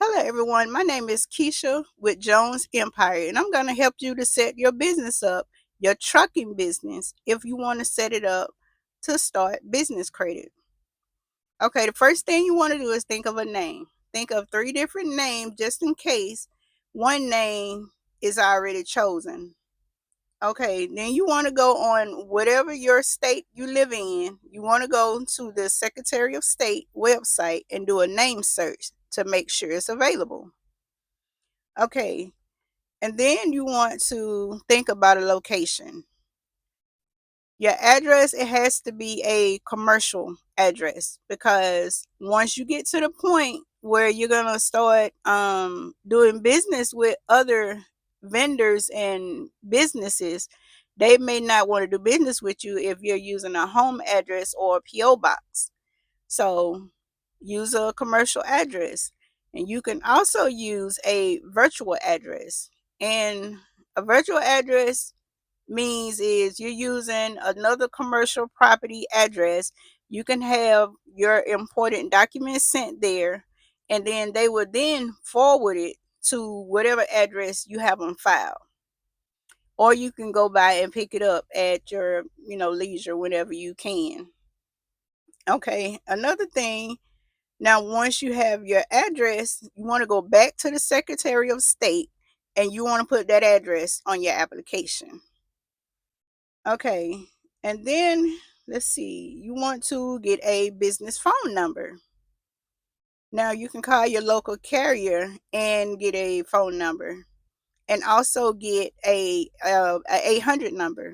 Hello, everyone. My name is Keisha with Jones Empire, and I'm going to help you to set your business up, your trucking business, if you want to set it up to start business credit. Okay, the first thing you want to do is think of a name. Think of three different names just in case one name is already chosen. Okay, then you want to go on whatever your state you live in. You want to go to the Secretary of State website and do a name search to make sure it's available. Okay, and then you want to think about a location. Your address, it has to be a commercial address because once you get to the point where you're going to start doing business with other vendors and businesses, they may not want to do business with you if you're using a home address or a PO box. So use a commercial address, and you can also use a virtual address. And a virtual address means is you're using another commercial property address. You can have your important documents sent there, and then they will then forward it to whatever address you have on file. Or you can go by and pick it up at your, leisure whenever you can. Okay, another thing. Now, once you have your address, you want to go back to the Secretary of State and you want to put that address on your application. Okay, and then let's see, you want to get a business phone number. Now, you can call your local carrier and get a phone number and also get a 800 number.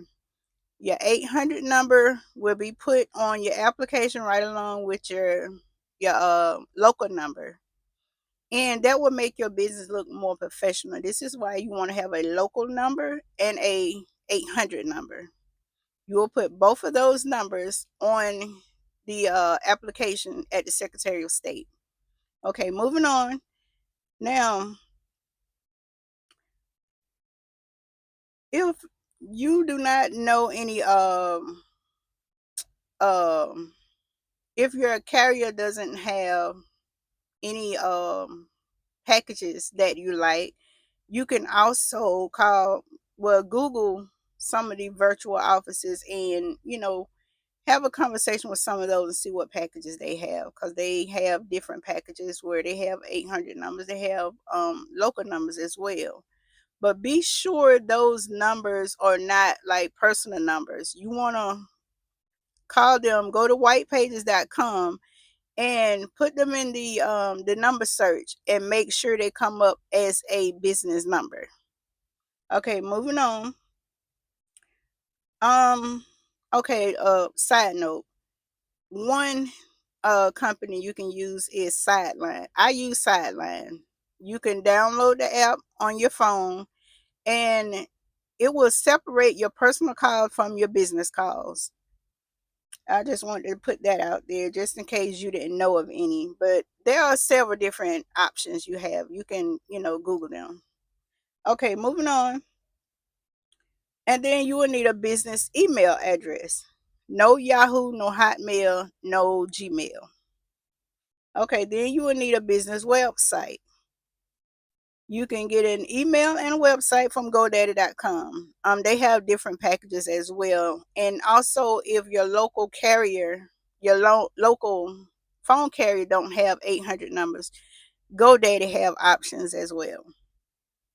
Your 800 number will be put on your application right along with your local number. And that will make your business look more professional. This is why you want to have a local number and a 800 number. You will put both of those numbers on the application at the Secretary of State. Okay, moving on. Now, if you do not know any um if your carrier doesn't have any packages that you like, you can also Google some of the virtual offices and, have a conversation with some of those and see what packages they have because they have different packages where they have 800 numbers. They have local numbers as well. But be sure those numbers are not like personal numbers. You want to call them, go to whitepages.com and put them in the number search and make sure they come up as a business number. Okay, moving on. Um, okay, side note. One company you can use is Sideline. I use Sideline. You can download the app on your phone and it will separate your personal calls from your business calls. I just wanted to put that out there just in case you didn't know of any. But there are several different options you have. You can, Google them. Okay, moving on. And then you will need a business email address. No Yahoo, no Hotmail, no Gmail. Okay, then you will need a business website. You can get an email and a website from GoDaddy.com. They have different packages as well. And also, if your local carrier, your local phone carrier don't have 800 numbers, GoDaddy have options as well.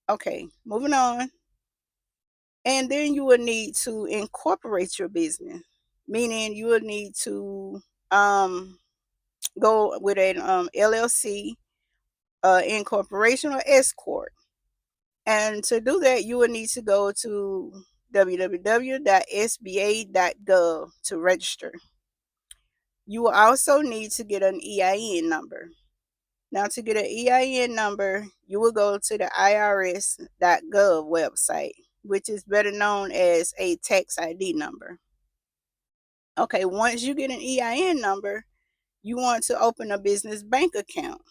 Okay, moving on. And then you will need to incorporate your business, meaning you will need to go with an LLC, incorporation, or S corp. And to do that, you will need to go to www.sba.gov to register. You will also need to get an EIN number. Now, to get an EIN number, you will go to the irs.gov website, which is better known as a tax ID number. Okay, once you get an EIN number, you want to open a business bank account.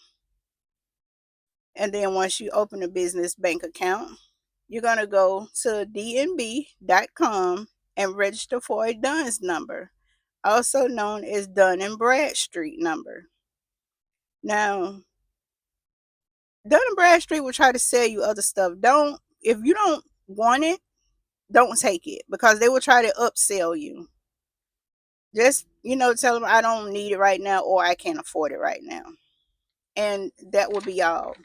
And then once you open a business bank account, you're going to go to dnb.com and register for a DUNS number, also known as Dun and Bradstreet number. Now, Dun and Bradstreet will try to sell you other stuff. Don't, if you don't want it, don't take it, because they will try to upsell you. Just, tell them I don't need it right now, or I can't afford it right now. And that will be all.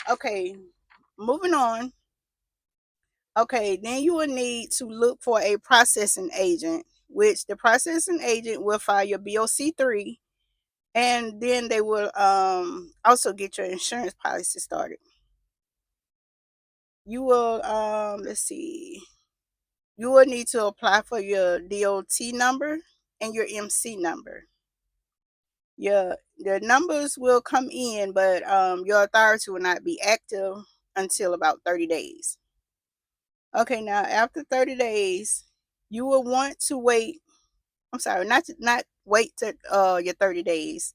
Okay, moving on. Okay, then you will need to look for a processing agent, which the processing agent will file your BOC3, and then they will also get your insurance policy started. You will let's see. You will need to apply for your DOT number and your MC number. The numbers will come in, but your authority will not be active until about 30 days. Okay, now after 30 days, you will want to wait. I'm sorry, not wait to your 30 days.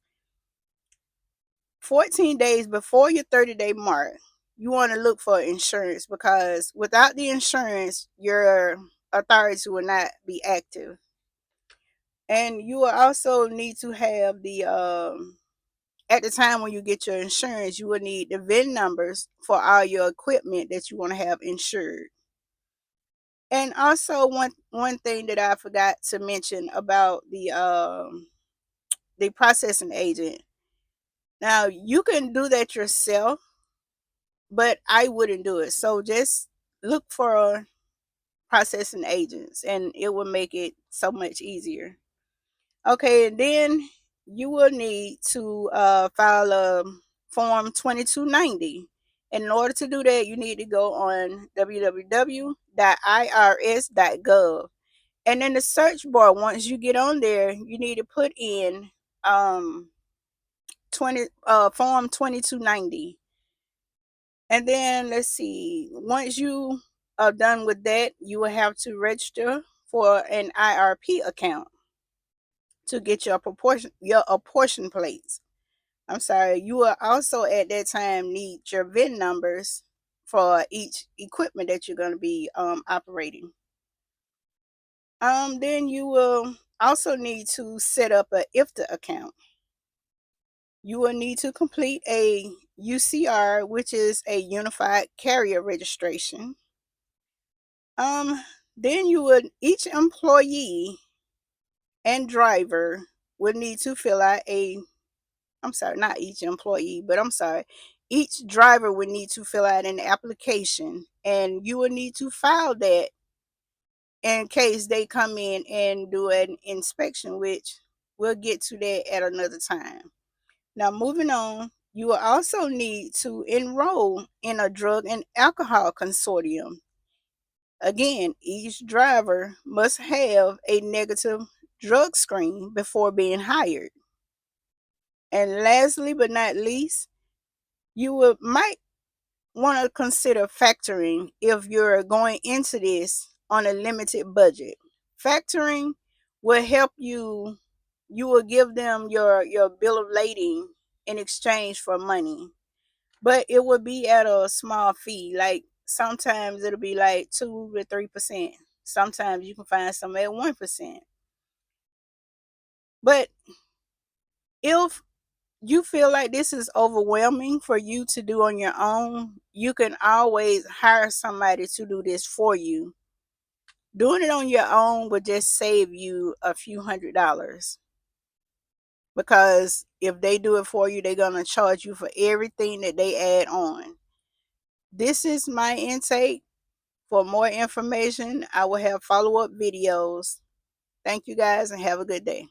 14 days before your 30-day mark, you want to look for insurance, because without the insurance, your authority will not be active. And you will also need to have the at the time when you get your insurance, you will need the VIN numbers for all your equipment that you want to have insured. And also, one thing that I forgot to mention about the processing agent. Now, you can do that yourself, but I wouldn't do it. So just look for processing agents, and it will make it so much easier. Okay, and then you will need to file a Form 2290. In order to do that, you need to go on www.irs.gov. And in the search bar, once you get on there, you need to put in um, 20 Form 2290. And then let's see, once you are done with that, you will have to register for an IRP account to get your apportion plates. I'm sorry, you will also at that time need your VIN numbers for each equipment that you're going to be operating. Then you will also need to set up a IFTA account. You will need to complete a UCR, which is a Unified Carrier Registration. Then each employee and driver would need to fill out I'm sorry, not each employee, but I'm sorry, each driver would need to fill out an application, and you will need to file that in case they come in and do an inspection, which we'll get to that at another time. Now, moving on, you will also need to enroll in a drug and alcohol consortium. Again, each driver must have a negative drug screen before being hired. And lastly but not least, might want to consider factoring if you're going into this on a limited budget. Factoring will help you. You will give them your bill of lading in exchange for money, but it will be at a small fee. Like sometimes it'll be like 2 to 3%. Sometimes you can find some at 1%. But if you feel like this is overwhelming for you to do on your own, you can always hire somebody to do this for you. Doing it on your own would just save you a few $100s, because if they do it for you, they're going to charge you for everything that they add on. This is my intake. For more information, I will have follow-up videos. Thank you guys and have a good day.